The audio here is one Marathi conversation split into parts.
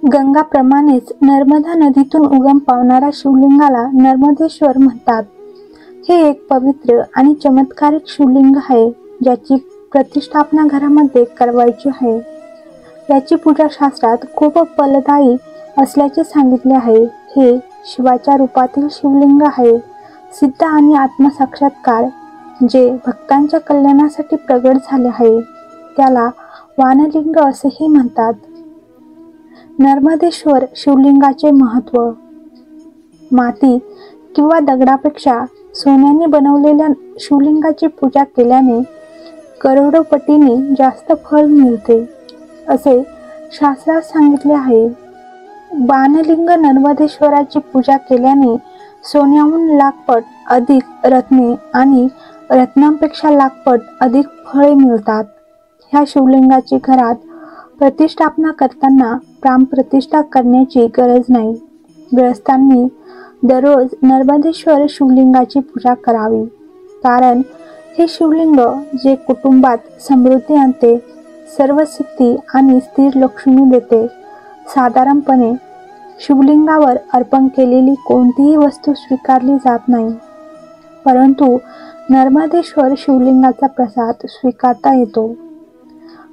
गंगाप्रमाणेच नर्मदा नदीतून उगम पावणाऱ्या शिवलिंगाला नर्मदेश्वर म्हणतात. हे एक पवित्र आणि चमत्कारिक शिवलिंग आहे, ज्याची प्रतिष्ठापना घरामध्ये करायची आहे. याची पूजा शास्त्रात खूप फलदायी असल्याचे सांगितले आहे. हे शिवाच्या रूपातील शिवलिंग आहे. सिद्ध आणि आत्मसाक्षात्कार जे भक्तांच्या कल्याणासाठी प्रगट झाले आहे, त्याला वानलिंग असेही म्हणतात. नर्मदेश्वर शिवलिंगाचे महत्त्व. माती किंवा दगडापेक्षा सोन्याने बनवलेल्या शिवलिंगाची पूजा केल्याने करोडोपटीने जास्त फळ मिळते, असे शास्त्रात सांगितले आहे. वानलिंग नर्मदेश्वराची पूजा केल्याने सोन्याहून लाखपट अधिक रत्ने आणि रत्नांपेक्षा लाखपट अधिक फळे मिळतात. ह्या शिवलिंगाची घरात प्रतिष्ठापना करताना प्राणप्रतिष्ठा करण्याची गरज नाही. गृहस्थांनी दररोज नर्मदेश्वर शिवलिंगाची पूजा करावी, कारण हे शिवलिंग जे कुटुंबात समृद्धी आणते, सर्व सिद्धी आणि स्थिर लक्ष्मी देते. साधारणपणे शिवलिंगावर अर्पण केलेली कोणतीही वस्तू स्वीकारली जात नाही, परंतु नर्मदेश्वर शिवलिंगाचा प्रसाद स्वीकारता येतो.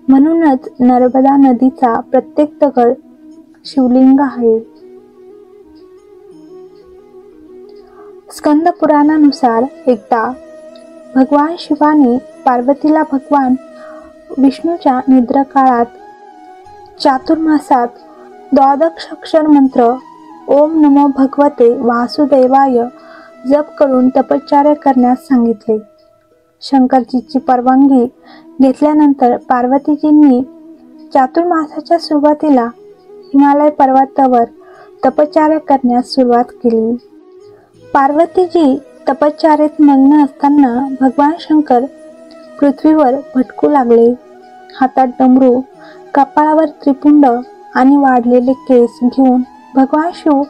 म्हणूनच नर्मदा नदीचा प्रत्येक दगड शिवलिंग आहे. स्कंद पुराणानुसार एकदा भगवान शिवाने पार्वतीला भगवान विष्णूच्या निद्राकाळात चातुर्मासात 12 अक्षर मंत्र ओम नमो भगवते वासुदेवाय जप करून तपश्चर्या करण्यास सांगितले. शंकरजीची परवानगी घेतल्यानंतर पार्वतीजींनी चातुर्मासाच्या सुरुवातीला हिमालय पर्वतावर तपश्चर्या करण्यास सुरुवात केली. पार्वतीजी तपश्चर्येत मग्न असताना भगवान शंकर पृथ्वीवर भटकू लागले. हातात डमरू, कपाळावर त्रिपुंड आणि वाढलेले केस घेऊन भगवान शिव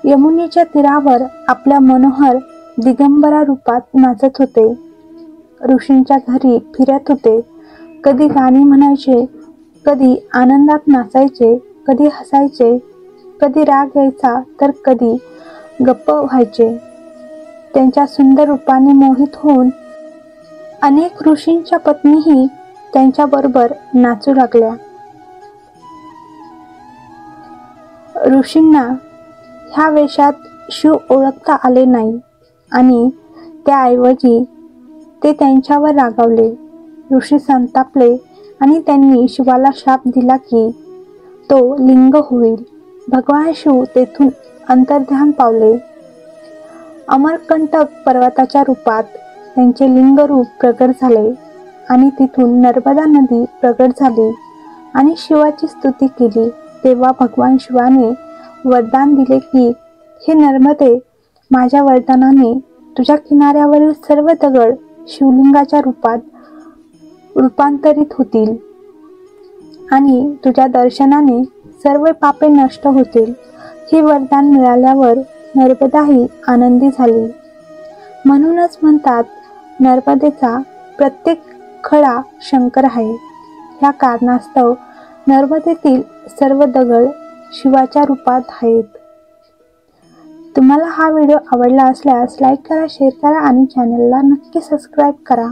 यमुनेच्या तीरावर आपल्या मनोहर दिगंबरा रूपात नाचत होते. ऋषींच्या घरी फिरत होते. कधी गाणी म्हणायचे, कधी आनंदात नाचायचे, कधी हसायचे, कधी राग यायचा तर कधी गप्प व्हायचे. त्यांच्या सुंदर रूपाने मोहित होऊन अनेक ऋषींच्या पत्नीही त्यांच्याबरोबर नाचू लागल्या. ऋषींना ह्या वेशात शिव ओळखता आले नाही आणि त्याऐवजी ते त्यांच्यावर रागावले. ऋषी संतापले आणि त्यांनी शिवाला शाप दिला की तो लिंग होईल. भगवान शिव तेथून अंतर्ध्यान पावले. अमरकंटक पर्वताच्या रूपात त्यांचे लिंगरूप प्रगट झाले आणि तिथून नर्मदा नदी प्रगट झाली आणि शिवाची स्तुती केली. तेव्हा भगवान शिवाने वरदान दिले की हे नर्मदे, माझ्या वरदानाने तुझ्या किनाऱ्यावरील सर्व दगड शिवलिंगाच्या रूपात रूपांतरित होतील आणि तुझ्या दर्शनाने सर्व पापे नष्ट होतील. हे वरदान मिळाल्यावर नर्मदाही आनंदी झाली. म्हणूनच म्हणतात नर्मदेचा प्रत्येक खडा शंकर आहे. ह्या कारणास्तव नर्मदेतील सर्व दगड शिवाच्या रूपात आहेत. तुम्हाला हा व्हिडिओ आवडला असल्यास लाईक करा, शेअर करा आणि चॅनलला नक्की सबस्क्राईब करा.